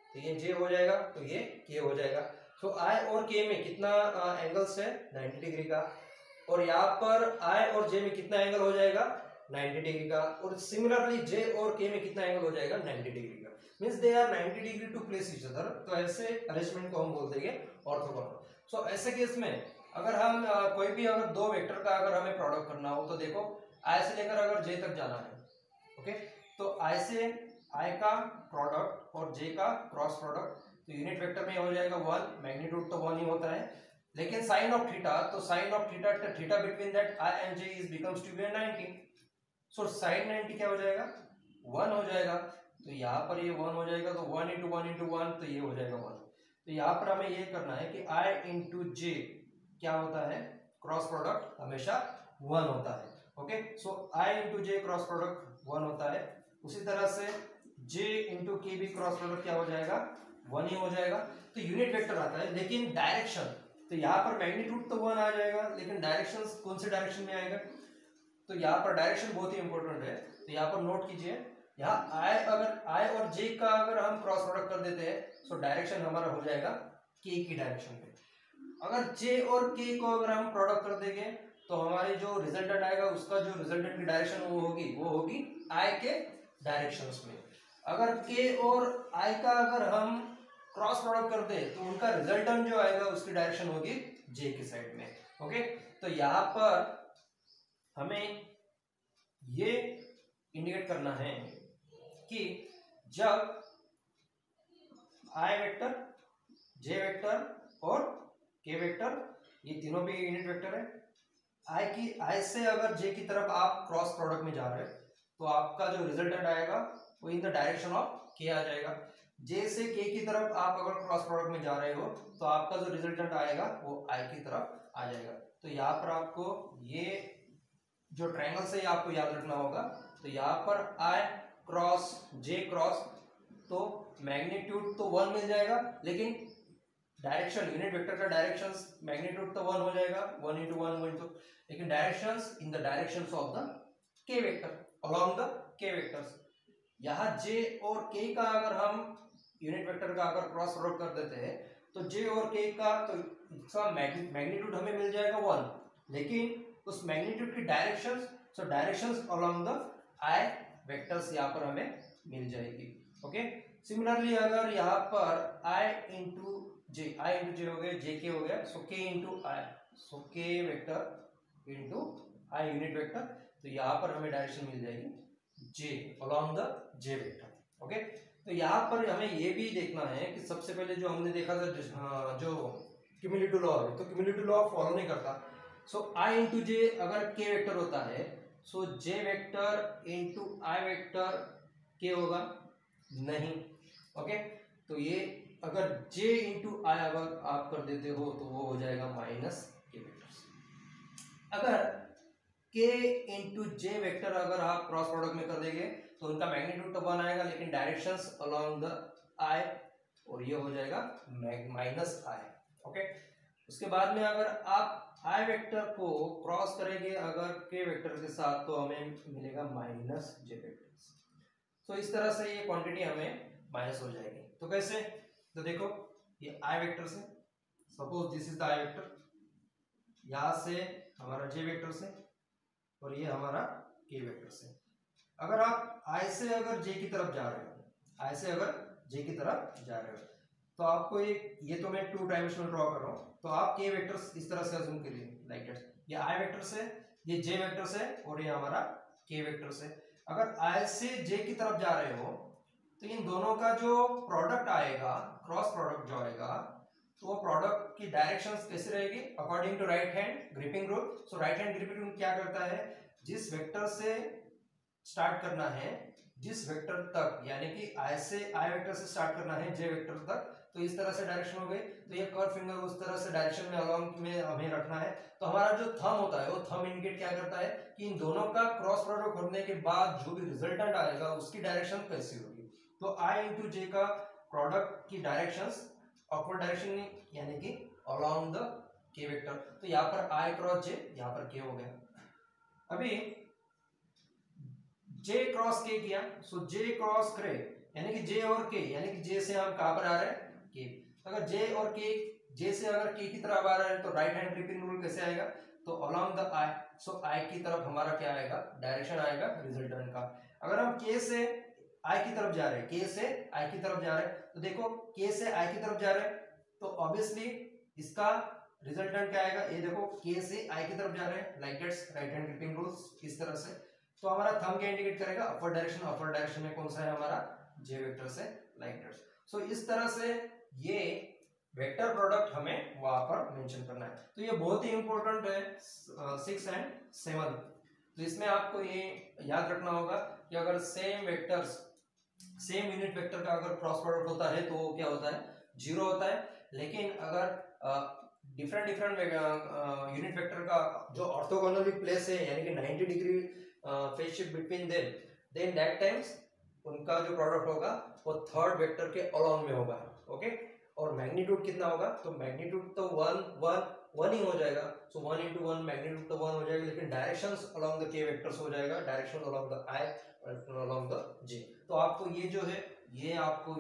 तो ये जे हो जाएगा, तो ये के हो जाएगा। तो आई और के में कितना एंगल्स है? 90 डिग्री का। और यहाँ पर आई और जे में कितना एंगल हो जाएगा? 90 डिग्री का। और सिमिलरली जे और के में कितना एंगल हो जाएगा? 90 डिग्री का। Means they are 90 degree to place each other. तो ऐसे अरेंजमेंट को हम बोल देंगे ऑर्थोगोनल। सो ऐसे केस में अगर हम कोई भी अगर दो वेक्टर का अगर हमें प्रोडक्ट करना हो तो देखो आई से लेकर अगर जे तक जाना है, ओके, तो आई आई का प्रोडक्ट और जे का क्रॉस प्रोडक्ट, तो यूनिट वेक्टर में हो जाएगा 1, मैग्नीट्यूड तो 1 ही होता है, लेकिन साइन ऑफ थीटा, तो sine of theta theta between that I and J is becomes to be 90, सो साइन 90 क्या हो जाएगा 1 हो जाएगा, तो यहाँ पर ये 1 हो जाएगा, तो 1 इंटू 1 इंटू 1, तो ये हो जाएगा 1। तो यहाँ पर हमें ये करना है कि आई इंटू जे क्या होता है, क्रॉस प्रोडक्ट हमेशा 1 होता है। ओके, सो आई इंटू जे क्रॉस प्रोडक्ट 1 होता है। उसी तरह से जे इंटू के भी क्रॉस प्रोडक्ट क्या हो जाएगा 1 ही हो जाएगा। तो यूनिट वेक्टर आता है, लेकिन डायरेक्शन, तो यहाँ पर मैग्नीट्यूड तो 1 आ जाएगा, लेकिन डायरेक्शन कौन से डायरेक्शन में आएगा, तो यहाँ पर डायरेक्शन बहुत ही इंपॉर्टेंट है। तो यहाँ पर नोट कीजिए, यहाँ आई और जे का अगर हम क्रॉस प्रोडक्ट कर देते हैं, तो डायरेक्शन हमारा हो जाएगा के की डायरेक्शन पे। अगर जे और के को अगर हम प्रोडक्ट कर देंगे, तो हमारे जो रिजल्टेंट आएगा उसका जो रिजल्टेंट की डायरेक्शन वो होगी आई के डायरेक्शंस में। अगर के और आई का अगर हम क्रॉस प्रोडक्ट कर दे, तो उनका रिजल्टेंट जो आएगा उसकी डायरेक्शन होगी जे की साइड में। ओके, तो यहाँ पर हमें ये इंडिकेट करना है कि जब आई वेक्टर, जे वेक्टर और के वेक्टर, ये तीनों भी यूनिट वेक्टर है, आई से अगर जे की तरफ आप क्रॉस प्रोडक्ट में जा रहे हैं, तो आपका जो रिजल्टेंट आएगा वो इन द डायरेक्शन ऑफ के आ जाएगा। जे से के की तरफ आप अगर क्रॉस प्रोडक्ट में जा रहे हो, तो आपका जो रिजल्टेंट आएगा वो आई की तरफ आ जाएगा। तो यहाँ पर आपको ये जो ट्रायंगल से आपको याद रखना होगा, तो यहाँ पर आई क्रॉस जे क्रॉस, तो मैग्नीट्यूड तो 1 मिल जाएगा, लेकिन डायरेक्शन, यूनिट वेक्टर का डायरेक्शंस, मैग्नीट्यूड तो 1 हो जाएगा, 1 इंटू 1 इंटू, लेकिन directions in the directions of the के वेक्टर, अलोंग द के वेक्टर्स। यहाँ जे और के का अगर हम यूनिट वेक्टर का अगर क्रॉस प्रोडक्ट कर देते हैं, तो जे और के का तो इसका मैग्नीट्यूड हमें मिल जाएगा 1, लेकिन उस मैग्नीट्यूड की directions, so directions along the I vectors यहाँ पर हमें मिल जाएगी। ओके, सिमिलरली अगर यहाँ पर आई इंटू जे हो गया, जे के हो गया, सो के into I, so K vector into I unit vector, तो यहाँ पर हमें डायरेक्शन मिल जाएगी J along the J vector. Okay, तो यहाँ पर हमें ये भी देखना है कि सबसे पहले जो हमने देखा था जो क्यूमुलेटिव लॉ है, तो क्यूमुलेटिव लॉ फॉलो नहीं करता। सो आई इंटू जे अगर के वेक्टर होता है, सो जे वेक्टर इंटू आई वेक्टर के होगा नहीं। ओके, तो ये अगर जे इंटू आई अगर आप कर देते हो, तो वो हो जाएगा माइनस के वेक्टर। अगर के इंटू जे वेक्टर अगर आप क्रॉस प्रोडक्ट में कर देंगे, तो उनका मैग्नीट्यूड तो 1 आएगा, लेकिन डायरेक्शंस अलोंग द आई, और ये हो जाएगा माइनस आई। ओके, उसके बाद में अगर आप आई वेक्टर को क्रॉस करेंगे अगर के वेक्टर के साथ, तो हमें मिलेगा माइनस जे वेक्टर। तो इस तरह से ये क्वांटिटी हमें माइनस हो जाएगी। तो कैसे, तो देखो ये आई वेक्टर से, suppose this is the I vector, यहां से हमारा जे वेक्टर से, और ये हमारा के वेक्टर से। अगर आप आई से अगर जे की तरफ जा रहे हो, आई से अगर जे की तरफ जा रहे हो, तो आपको ये तो मैं 2 डायमेंशनल ड्रॉ कर रहा हूँ, तो आप के वेक्टर्स इस तरह से अज्यूम करिए लाइक दैट, ये आई वेक्टर से, ये जे वेक्टर से, और ये हमारा के वेक्टर से। अगर आई से जे की तरफ जा रहे हो, तो इन दोनों का जो प्रोडक्ट आएगा, क्रॉस प्रोडक्ट जो आएगा, तो वो प्रोडक्ट की डायरेक्शंस कैसे रहेगी according to right hand gripping rule. So right hand gripping rule क्या करता है, जिस वेक्टर से स्टार्ट करना है, जिस वेक्टर तक, यानी कि आई से आई वेक्टर से स्टार्ट करना है जे वेक्टर तक, तो इस तरह से डायरेक्शन हो गई, तो ये कर्व फिंगर उस तरह से डायरेक्शन में अलोंग में हमें रखना है। तो हमारा जो थंब होता है, वो थंब इंडिकेट क्या करता है कि इन दोनों का क्रॉस प्रोडक्ट होने के बाद जो भी रिजल्टेंट आएगा उसकी डायरेक्शन कैसी होगी। तो आई इंटू जे का प्रोडक्ट की डायरेक्शंस अपवर्ड डायरेक्शन में, यानी कि अलोंग द के वेक्टर। तो यहाँ पर आई क्रॉस जे, यहाँ पर के हो गया। अभी जे क्रॉस के किया, सो जे क्रॉस के, यानी कि जे और के, यानी कि जे से हम कहां पर आ रहे हैं के। अगर जे और के, जे से अगर के की तरफ आ रहा है, तो राइट हैंड ग्रिपिंग रूल कैसे आएगा, तो अलोंग द आई, सो आई की तरफ हमारा क्या आएगा, डायरेक्शन आएगा रिजल्टेंट का। अगर हम के से आई की तरफ जा रहे हैं, के से आई की तरफ जा रहे हैं, तो देखो के से आई की तरफ जा रहे हैं, तो ऑब्वियसली इसका रिजल्टेंट क्या आएगा, ये देखो के से आई की तरफ जा रहे हैं, like that's right hand gripping rules इस तरह से। तो हमारा थंब क्या इंडिकेट करेगा, अपर डायरेक्शन। अपर डायरेक्शन में कौन सा है हमारा जे वेक्टर से लाइक दैट। सो इस तरह से ये वेक्टर प्रोडक्ट हमें वहां पर मेंशन करना है। तो ये बहुत ही इंपॉर्टेंट है 6 एंड 7। तो इसमें आपको ये याद रखना होगा कि अगर same vectors same unit vector का अगर क्रॉस प्रोडक्ट होता है तो क्या होता है, 0 होता है। लेकिन अगर डिफरेंट यूनिट वेक्टर का जो ऑर्थोगोनली प्लेस है यानी कि 90 degree phase shift between them, then that times उनका जो प्रोडक्ट होगा वो थर्ड वेक्टर के अलोंग में होगा। ओके, और मैग्नीट्यूड कितना होगा, तो मैग्नीट्यूड तो 1 ही हो जाएगा। सो 1 into 1 मैग्नीट्यूड तो 1 हो जाएगा, लेकिन डायरेक्शंस अलोंग द के वेक्टर्स हो जाएगा, डायरेक्शन अलोंग द आई और अलोंग द जे। तो आपको ये जो है ये आपको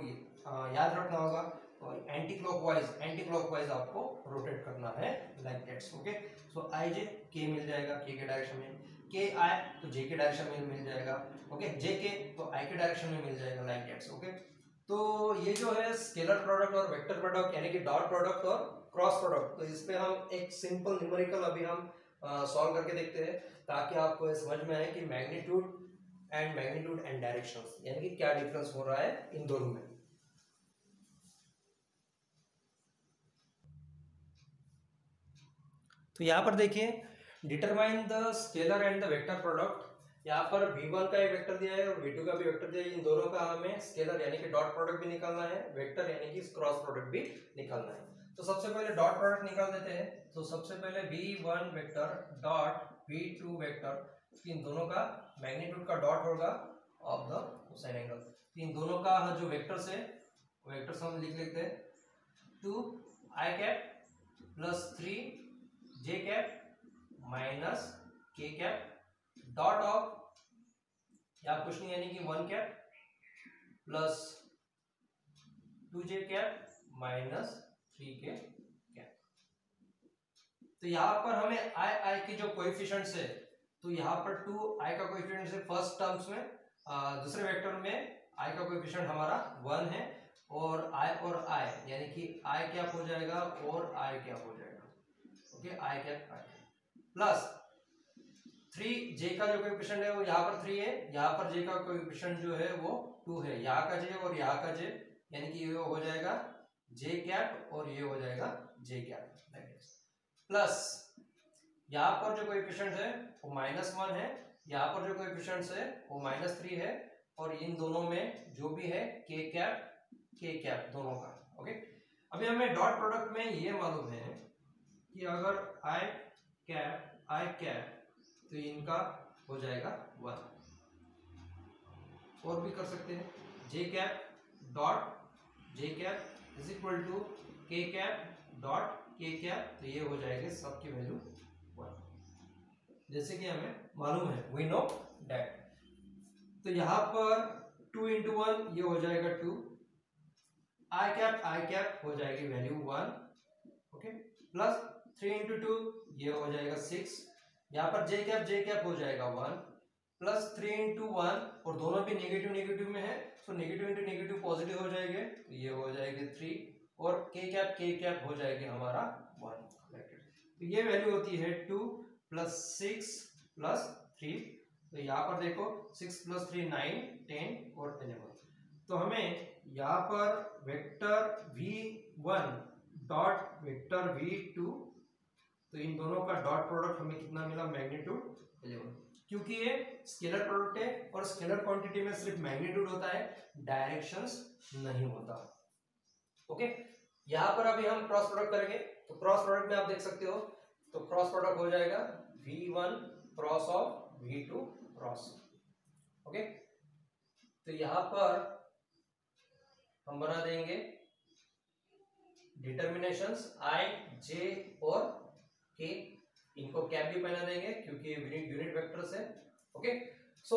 याद रखना होगा, और एंटी क्लॉकवाइज आपको रोटेट करना है लाइक दैट। ओके, सो आई जे के मिल जाएगा के डायरेक्शन में, के आई तो जे के डायरेक्शन में मिल जाएगा। ओके, जे के तो आई के डायरेक्शन में मिल जाएगा लाइक दैट। ओके, तो ये जो है स्केलर प्रोडक्ट और वेक्टर प्रोडक्ट यानी कि डॉट प्रोडक्ट और क्रॉस प्रोडक्ट, तो इस पे हम एक सिंपल न्यूमेरिकल अभी हम सॉल्व करके देखते हैं, ताकि आपको समझ में आए कि मैग्नीट्यूड एंड डायरेक्शंस यानी कि क्या डिफरेंस हो रहा है इन दोनों में। तो यहाँ पर देखिए, determine the scalar and the vector product. यहाँ पर v1 का एक वेक्टर दिया है और v2 का भी वेक्टर दिया है। इन दोनों का हमें स्केलर यानी कि डॉट प्रोडक्ट भी निकालना है, वेक्टर यानी कि क्रॉस प्रोडक्ट भी निकालना है। तो सबसे पहले डॉट प्रोडक्ट निकाल देते हैं। तो सबसे पहले v1 vector dot v2 vector, इन दोनों का मैग्नीट्यूड का डॉट होगा ऑफ द कोसाइन एंगल। इन दोनों का जो वेक्टर्स है वेक्टर्स हम लिख लेते हैं, 2 i cap plus 3 j cap minus k cap dot of या कुछ नहीं यानी कि 1 cap plus 2j cap minus 3k cap. तो यहाँ पर हमें आई के जो कोएफिशिएंट्स है, तो यहाँ पर 2i का कोएफिशिएंट है फर्स्ट टर्म्स में, दूसरे वेक्टर में i का कोएफिशिएंट हमारा 1 है, और i यानी कि i कैप हो जाएगा और i कैप हो जाएगा। Okay, i cap plus 3j का जो कोएफिशिएंट है वो यहाँ पर 3 है, यहाँ पर j का कोएफिशिएंट जो है वो 2 है, यहाँ का j और यहाँ का j यानी कि ये हो जाएगा j कैप और ये हो जाएगा j कैप, प्लस यहाँ पर जो कोएफिशिएंट है वो -1 है, यहाँ पर जो कोएफिशिएंट है वो -3 है, और इन दोनों में जो भी है k कैप दोनों का। ओके, अभी हमें डॉट प्रोडक्ट में ये मालूम है कि अगर i कैप तो इनका हो जाएगा 1, और भी कर सकते हैं j cap is equal to k cap dot k cap, तो ये हो जाएगा सबकी वैल्यू 1, जैसे कि हमें मालूम है, वी नो दैट। तो यहाँ पर 2 into 1 ये हो जाएगा 2, i कैप हो जाएगी वैल्यू 1। ओके, प्लस 3 into 2 ये हो जाएगा 6, यहाँ पर j कैप हो जाएगा 1, प्लस 3 into 1, और दोनों भी नेगेटिव में है, तो नेगेटिव इंटू नेगेटिव पॉजिटिव हो जाएंगे, तो ये हो जाएगी 3, और k कैप हो जाएगी हमारा 1। तो ये वैल्यू होती है 2 प्लस 6 प्लस 3। तो यहाँ पर देखो 6 प्लस 3 9 10 और 11। तो हमें यहाँ पर vector v1 dot vector v2, तो इन दोनों का डॉट प्रोडक्ट हमें कितना मिला, मैग्नीट्यूड 11, क्योंकि ये स्केलर प्रोडक्ट है और स्केलर क्वांटिटी में सिर्फ मैग्नीट्यूड होता है, डायरेक्शंस नहीं होता। ओके, यहाँ पर अभी हम क्रॉस प्रोडक्ट करेंगे, तो क्रॉस प्रोडक्ट में आप देख सकते हो, तो क्रॉस प्रोडक्ट हो जाएगा v1 cross of v2 cross. Okay, तो यहाँ पर हम बना देंगे डिटर्मिनेशंस i j और k, इनको कैप भी पहना देंगे क्योंकि यूनिट वेक्टर्स है। ओके, सो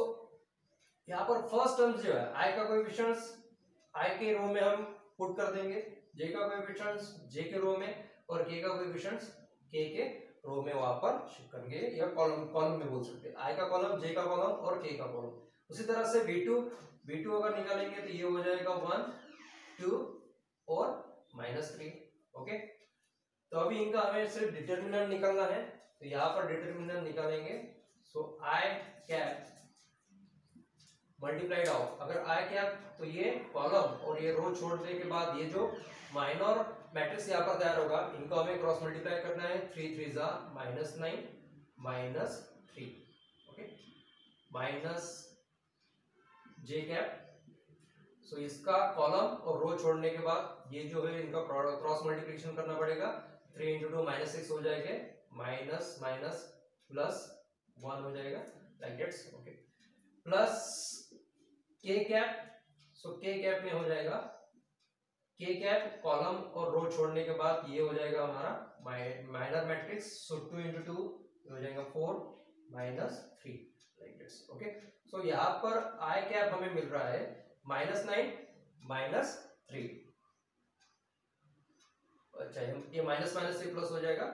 यहाँ पर फर्स्ट टर्म जो है i का कोएफिशिएंट्स i के रो में हम पुट कर देंगे, j का कोएफिशिएंट्स j के रो में, और k का कोएफिशिएंट्स k के रो में वहां पर शिफ्ट करेंगे, या कॉलम में बोल सकते हैं, i का कॉलम, j का कॉलम और k का कॉलम। उसी तरह से v2 अगर निकालेंगे तो ये हो जाएगा 1 2 और -3। ओके, तो अभी इनका हमें सिर्फ डिटर्मिनेंट निकालना है, तो यहाँ पर डिटर्मिनेंट निकालेंगे। सो i कैप मल्टीप्लाइड आउट, अगर आई कैप तो ये कॉलम और ये रो छोड़ने के बाद ये जो माइनर मैट्रिक्स यहाँ पर तैयार होगा इनको हमें क्रॉस मल्टीप्लाई करना है। 3 3 जा -9 -3, ओके, माइनस जे कैप। सो इसका कॉलम और रो छोड़ने के बाद ये जो है इनका क्रॉस मल्टीप्लिकेशन करना पड़ेगा। 3 × 2 -6 हो जाएगा, माइनस माइनस प्लस 1 हो जाएगा, लाइक दैट्स, ओके, प्लस के कैप। सो के कैप में हो जाएगा के कैप कॉलम और रो छोड़ने के बाद ये हो जाएगा हमारा माइनर मैट्रिक्स। सो 2 × 2 हो जाएगा 4 -3, लाइक दैट्स, ओके। सो यहाँ पर आई कैप हमें मिल रहा है -9 -3। अच्छा, ये माइनस माइनस से प्लस हो जाएगा,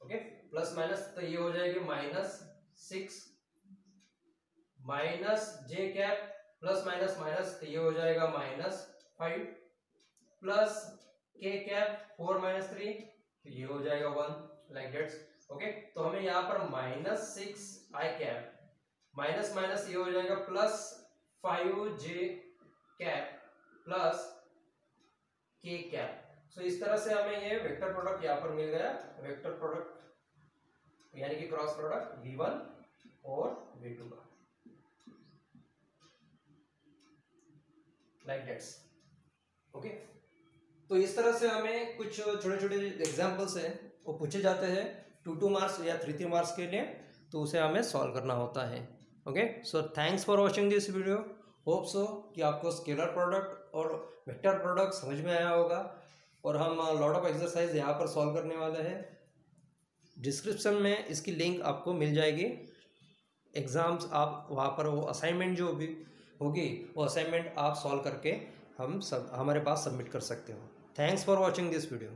ओके, प्लस माइनस तो ये हो जाएगी -6 माइनस जे कैप प्लस माइनस माइनस तो ये हो जाएगा -5 प्लस के कैप 4 -3 तो ये हो जाएगा 1, लाइक दैट्स, ओके। तो हमें यहाँ पर -6 आई कैप माइनस माइनस ये हो जाएगा +5 जे कैप प्लस के कैप। सो इस तरह से हमें ये वेक्टर प्रोडक्ट यहाँ पर मिल गया, वेक्टर प्रोडक्ट यानी कि क्रॉस प्रोडक्ट V1 और V2 का, लाइक दैट्स, ओके। तो इस तरह से हमें कुछ छोटे छोटे एग्जांपल्स हैं वो पूछे जाते हैं 2 मार्क्स या 3 मार्क्स के लिए, तो उसे हमें सॉल्व करना होता है, okay. So thanks for watching this video. Hope so कि आपको स्केलर प्रोडक्ट और वेक्टर प्रोडक्ट समझ में आया होगा, और हम लॉट ऑफ एक्सरसाइज यहाँ पर सॉल्व करने वाले हैं। डिस्क्रिप्शन में इसकी लिंक आपको मिल जाएगी। एग्ज़ाम्स आप वहाँ पर वो असाइनमेंट जो भी होगी वो असाइनमेंट आप सॉल्व करके हम सब हमारे पास सबमिट कर सकते हो। Thanks for watching this video.